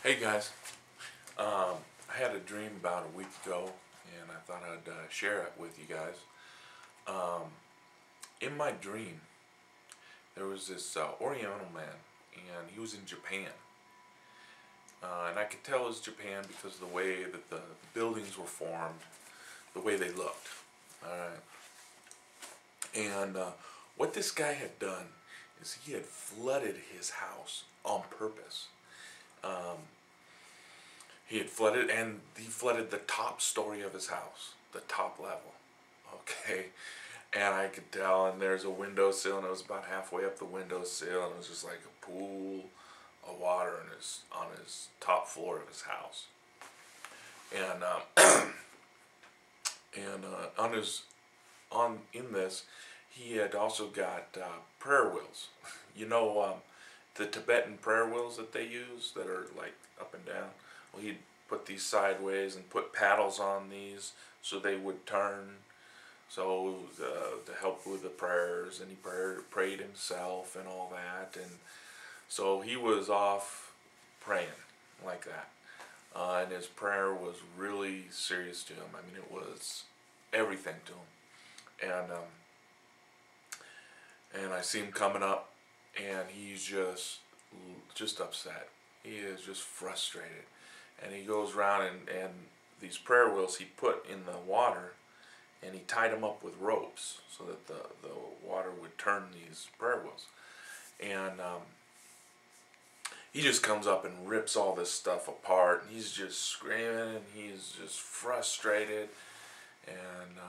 Hey guys, I had a dream about a week ago, and I thought I'd share it with you guys. Um, in my dream, there was this Oriental man, and he was in Japan. And I could tell it was Japan because of the way that the buildings were formed, the way they looked. Alright. And what this guy had done is he had flooded his house on purpose. Um, He had flooded, and he flooded the top story of his house, the top level. Okay, and I could tell, and there's a windowsill, and it was about halfway up the windowsill, and it was just like a pool of water on his top floor of his house. And on his on in this, he had also got prayer wheels. You know, the Tibetan prayer wheels that they use that are like up and down. Well, he'd put these sideways and put paddles on these so they would turn. So to help with the prayers, and he prayed himself and all that, and so he was off praying like that, and his prayer was really serious to him. I mean, it was everything to him, and I see him coming up, and he's just upset. He is just frustrated, and he goes around and these prayer wheels he put in the water, and he tied them up with ropes so that the water would turn these prayer wheels. And he just comes up and rips all this stuff apart, and he's just screaming, and he's just frustrated, and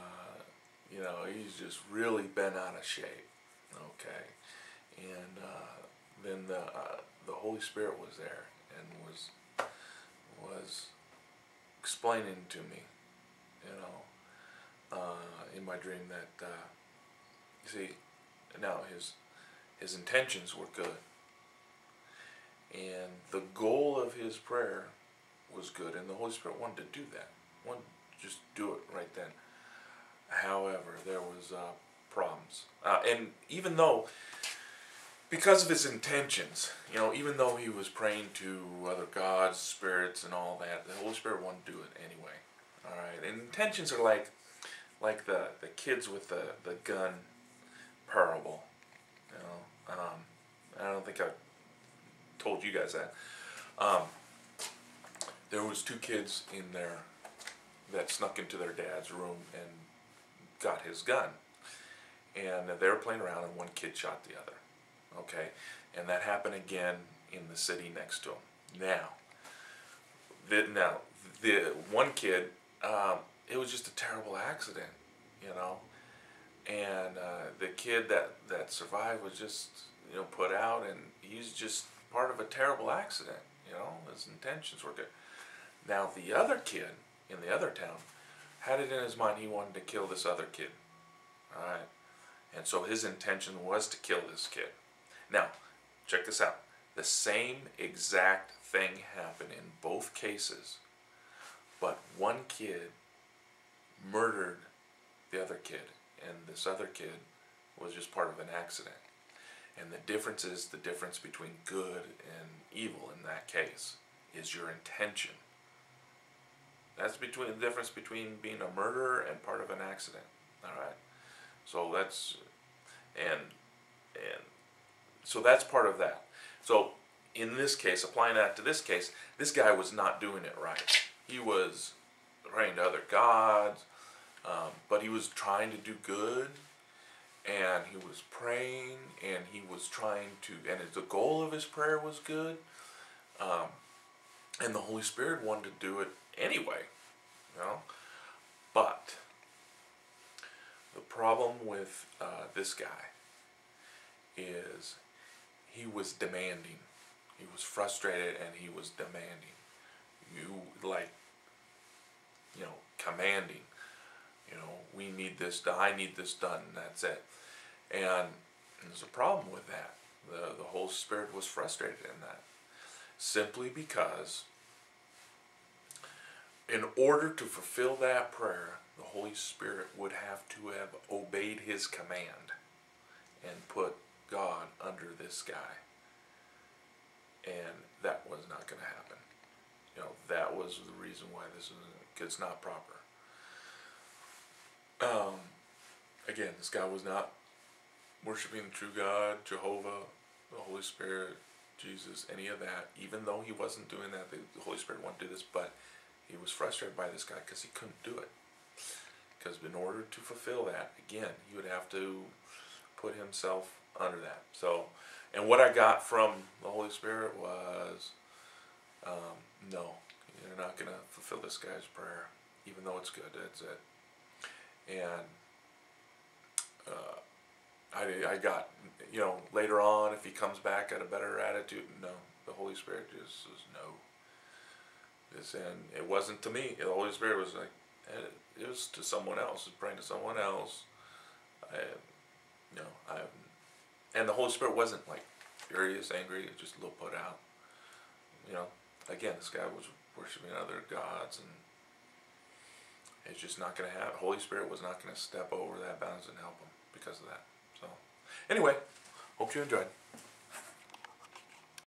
he's just really bent out of shape. Okay, and then the Holy Spirit was there and was explaining to me, in my dream that you see, now his intentions were good, and the goal of his prayer was good, and the Holy Spirit wanted to do that, wanted to just do it right then. However, there was problems, and even though, because of his intentions, even though he was praying to other gods, spirits, and all that, the Holy Spirit wanted to do it anyway. All right, and intentions are like the kids with the gun parable. I don't think I told you guys that. There was two kids in there that snuck into their dad's room and got his gun, and they were playing around, and one kid shot the other. Okay, and that happened again in the city next to him. The one kid, it was just a terrible accident, and the kid that survived was just put out, and he's just part of a terrible accident. His intentions were good. Now the other kid in the other town had it in his mind he wanted to kill this other kid. All right, and so his intention was to kill this kid. Now, check this out. The same exact thing happened in both cases, but one kid murdered the other kid, and this other kid was just part of an accident. And the difference is the difference between good and evil in that case is your intention. That's the difference between being a murderer and part of an accident. All right. So that's part of that. So in this case, applying that to this case, this guy was not doing it right. He was praying to other gods, but he was trying to do good, and he was praying, and he was trying to, and the goal of his prayer was good, and the Holy Spirit wanted to do it anyway, But the problem with this guy is he was demanding. He was frustrated, and he was demanding. Commanding. We need this done. I need this done, and that's it. And there's a problem with that. The Holy Spirit was frustrated in that, simply because in order to fulfill that prayer, the Holy Spirit would have to have obeyed his command and put God under this guy. And that was not going to happen. this is the reason why this is not proper. Again, this guy was not worshiping the true God, Jehovah, the Holy Spirit, Jesus, any of that. Even though he wasn't doing that, the Holy Spirit wanted to do this, but he was frustrated by this guy because he couldn't do it. Because in order to fulfill that, again, he would have to put himself under that. So, and what I got from the Holy Spirit was, no, you're not going to fulfill this guy's prayer, even though it's good. That's it. And I got, later on, if he comes back at a better attitude, no, the Holy Spirit just says no. And it wasn't to me. The Holy Spirit was like, it was to someone else. It was praying to someone else. And the Holy Spirit wasn't like furious, angry, just a little put out. Again, this guy was worshiping other gods, and it's just not going to happen. Holy Spirit was not going to step over that bounds and help him because of that. So, anyway, hope you enjoyed.